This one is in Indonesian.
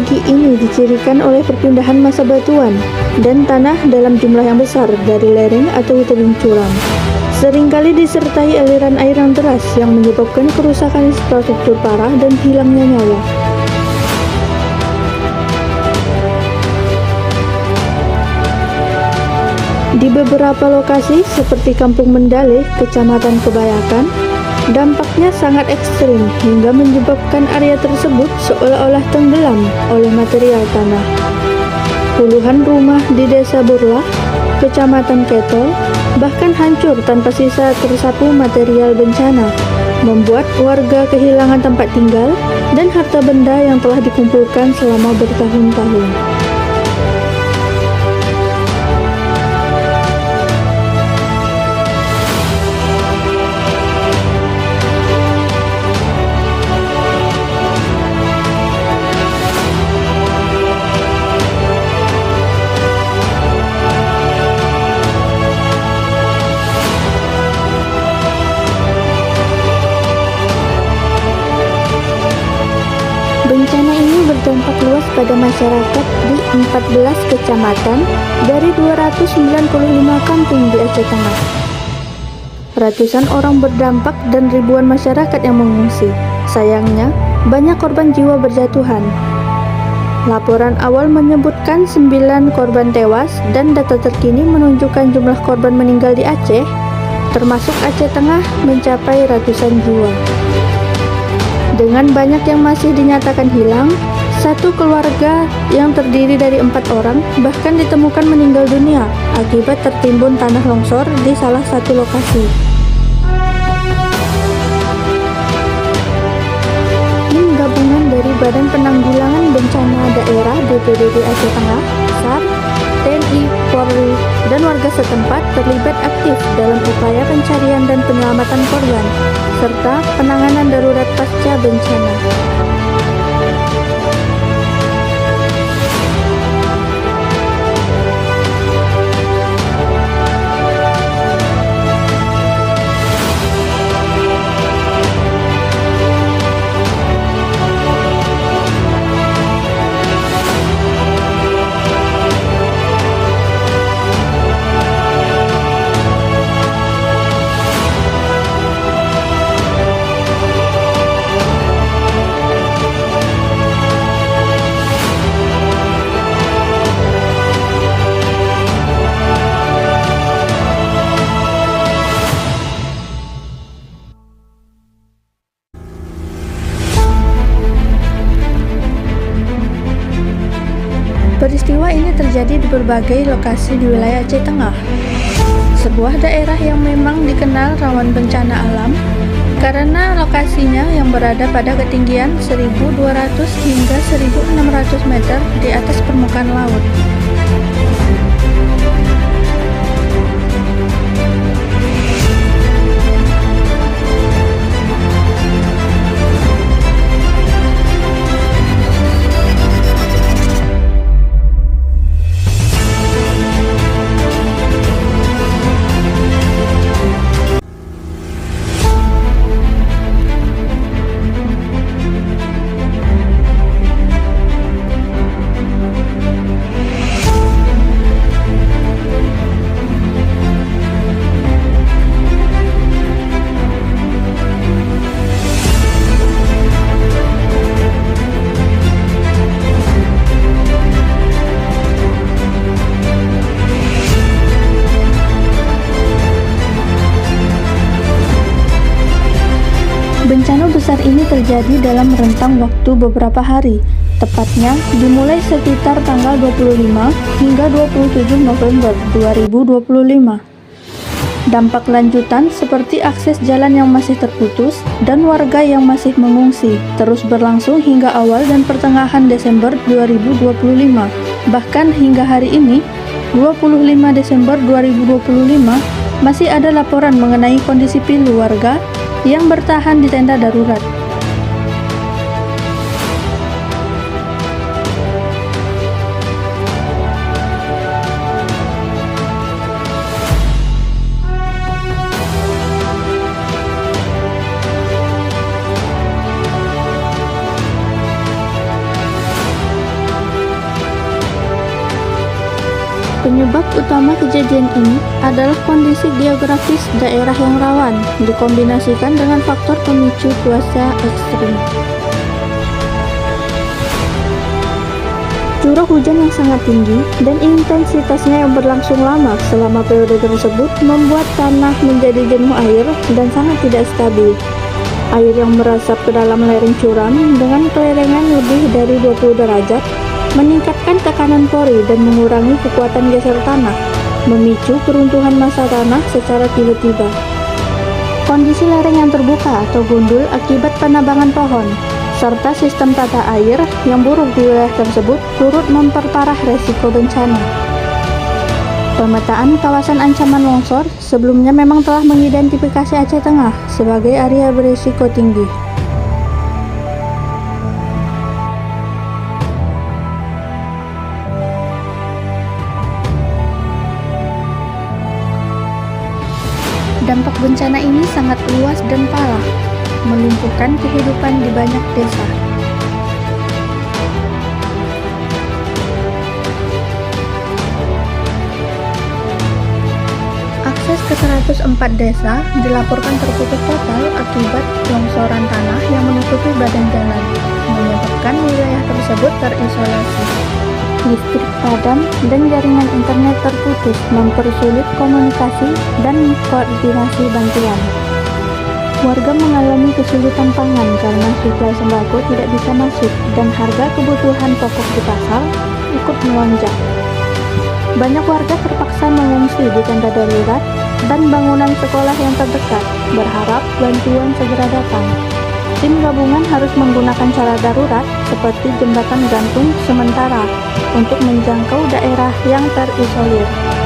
Geologi ini dicirikan oleh perpindahan massa batuan dan tanah dalam jumlah yang besar dari lereng atau tebing curam. Seringkali disertai aliran air yang deras yang menyebabkan kerusakan infrastruktur parah dan hilangnya nyawa. Di beberapa lokasi seperti Kampung Mendale, Kecamatan Kebayakan, dampaknya sangat ekstrim hingga menyebabkan area tersebut seolah-olah tenggelam oleh material tanah. Puluhan rumah di Desa Burlah, Kecamatan Ketol, bahkan hancur tanpa sisa tersapu material bencana, membuat warga kehilangan tempat tinggal dan harta benda yang telah dikumpulkan selama bertahun-tahun. Bencana ini berdampak luas pada masyarakat di 14 kecamatan dari 295 kampung di Aceh Tengah. Ratusan orang berdampak dan ribuan masyarakat yang mengungsi. Sayangnya, banyak korban jiwa berjatuhan. Laporan awal menyebutkan 9 korban tewas dan data terkini menunjukkan jumlah korban meninggal di Aceh, termasuk Aceh Tengah, mencapai ratusan jiwa. Dengan banyak yang masih dinyatakan hilang, satu keluarga yang terdiri dari 4 orang bahkan ditemukan meninggal dunia akibat tertimbun tanah longsor di salah satu lokasi. Tim gabungan dari Badan Penanggulangan Bencana Daerah BPBD Aceh Tengah, SAR, TNI, Polri, dan warga setempat terlibat aktif dalam upaya pencarian dan penyelamatan korban, serta penanganan darurat pasca bencana. Peristiwa ini terjadi di berbagai lokasi di wilayah Aceh Tengah, sebuah daerah yang memang dikenal rawan bencana alam karena lokasinya yang berada pada ketinggian 1.200 hingga 1.600 meter di atas permukaan laut. Bencana besar ini terjadi dalam rentang waktu beberapa hari, tepatnya dimulai sekitar tanggal 25 hingga 27 November 2025. Dampak lanjutan seperti akses jalan yang masih terputus dan warga yang masih mengungsi terus berlangsung hingga awal dan pertengahan Desember 2025. Bahkan hingga hari ini, 25 Desember 2025, masih ada laporan mengenai kondisi pilu warga yang bertahan di tenda darurat. Penyebab utama kejadian ini adalah kondisi geografis daerah yang rawan, dikombinasikan dengan faktor pemicu cuaca ekstrim. Curah hujan yang sangat tinggi dan intensitasnya yang berlangsung lama selama periode tersebut membuat tanah menjadi jenuh air dan sangat tidak stabil. Air yang meresap ke dalam lereng curam dengan kelerengan lebih dari 20 derajat meningkatkan tekanan pori dan mengurangi kekuatan geser tanah, memicu keruntuhan massa tanah secara tiba-tiba. Kondisi lereng yang terbuka atau gundul akibat penebangan pohon, serta sistem tata air yang buruk di wilayah tersebut turut memperparah resiko bencana. Pemetaan kawasan ancaman longsor sebelumnya memang telah mengidentifikasi Aceh Tengah sebagai area berisiko tinggi. Dampak bencana ini sangat luas dan parah, melumpuhkan kehidupan di banyak desa. Akses ke 104 desa dilaporkan terputus total akibat longsoran tanah yang menutupi badan jalan, menyebabkan wilayah tersebut terisolasi. Listrik padam dan jaringan internet terputus mempersulit komunikasi dan koordinasi bantuan. Warga mengalami kesulitan pangan karena suplai sembako tidak bisa masuk dan harga kebutuhan pokok di pasar ikut melonjak. Banyak warga terpaksa mengungsi di tenda darurat dan bangunan sekolah yang terdekat, berharap bantuan segera datang. Tim gabungan harus menggunakan cara darurat seperti jembatan gantung sementara untuk menjangkau daerah yang terisolir.